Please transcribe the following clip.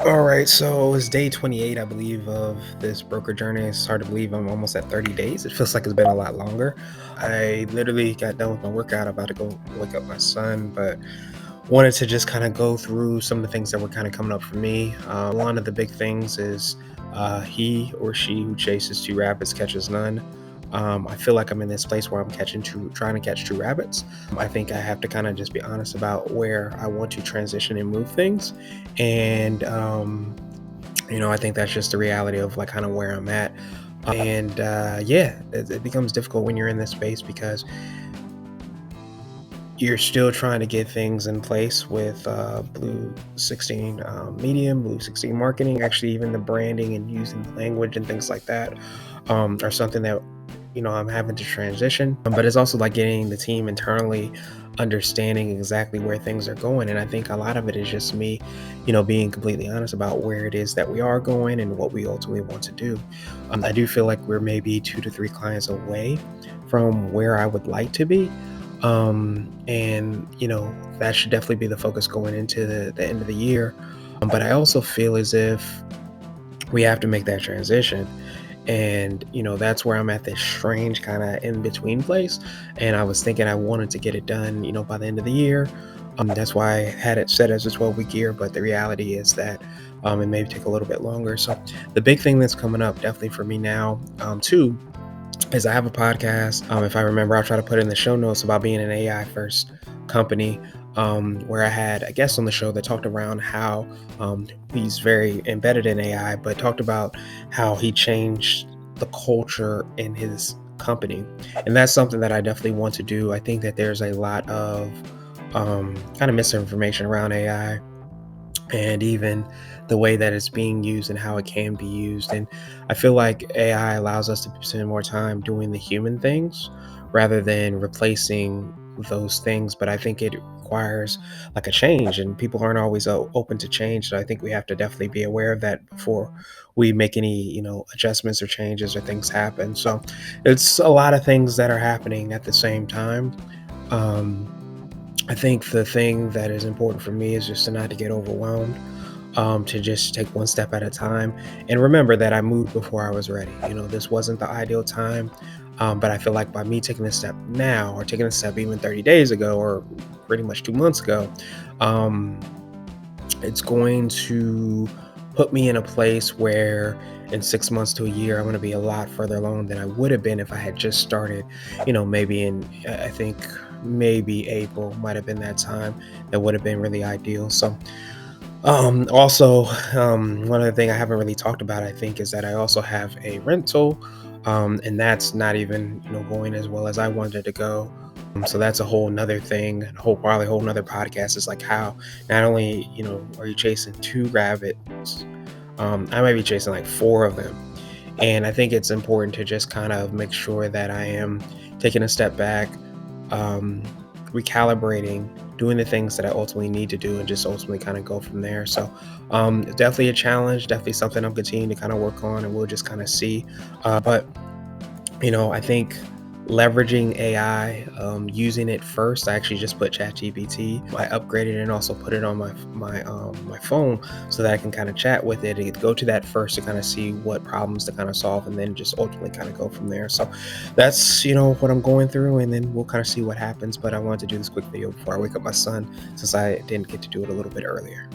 All right, so it's day 28, I believe, of this broker journey. It's hard to believe I'm almost at 30 days. It feels like it's been a lot longer. I literally got done with my workout, about to go wake up my son, but wanted to just kind of go through some of the things that were kind of coming up for me. One of the big things is he or she who chases two rabbits catches none. I feel like I'm in this place where I'm trying to catch two rabbits. I think I have to kind of just be honest about where I want to transition and move things. And, I think that's just the reality of like kind of where I'm at. And yeah, it becomes difficult when you're in this space because you're still trying to get things in place with Blue 16 Medium, Blue 16 marketing. Actually, even the branding and using the language and things like that are something that I'm having to transition. But it's also like getting the team internally understanding exactly where things are going. And I think a lot of it is just me, being completely honest about where it is that we are going and what we ultimately want to do. I do feel like we're maybe 2 to 3 clients away from where I would like to be, and that should definitely be the focus going into the end of the year. But I also feel as if we have to make that transition, and that's where I'm at this strange kind of in between place. And I was thinking I wanted to get it done by the end of the year. That's why I had it set as a 12-week year, but the reality is that it may take a little bit longer. So the big thing that's coming up definitely for me now, too, is I have a podcast. If I remember, I'll try to put in the show notes about being an AI first company. Where I had a guest on the show that talked around how he's very embedded in AI, but talked about how he changed the culture in his company. And that's something that I definitely want to do. I think that there's a lot of kind of misinformation around AI, and even the way that it's being used and how it can be used. And I feel like AI allows us to spend more time doing the human things rather than replacing those things. But I think it requires like a change, and people aren't always open to change. So I think we have to definitely be aware of that before we make any, adjustments or changes or things happen. So it's a lot of things that are happening at the same time. Um, I think the thing that is important for me is just to not to get overwhelmed, to just take one step at a time. And remember that I moved before I was ready. This wasn't the ideal time, but I feel like by me taking this step now, or taking a step even 30 days ago, or pretty much 2 months ago, um, it's going to put me in a place where in 6 months to a year, I'm going to be a lot further along than I would have been if I had just started, maybe I think maybe April might have been that time. That would have been really ideal. So, also, one other thing I haven't really talked about, I think, is that I also have a rental, and that's not even, going as well as I wanted it to go. So that's a whole nother thing, probably a whole nother podcast. Is like how not only, are you chasing two rabbits, I might be chasing like four of them. And I think it's important to just kind of make sure that I am taking a step back, um, recalibrating, doing the things that I ultimately need to do, and just ultimately kind of go from there. So, definitely a challenge, definitely something I'm continuing to kind of work on, and we'll just kind of see. But I think leveraging AI, using it first. I actually just put ChatGPT. I upgraded it and also put it on my phone so that I can kind of chat with it and go to that first to kind of see what problems to kind of solve, and then just ultimately kind of go from there. So that's what I'm going through, and then we'll kind of see what happens. But I wanted to do this quick video before I wake up my son, since I didn't get to do it a little bit earlier.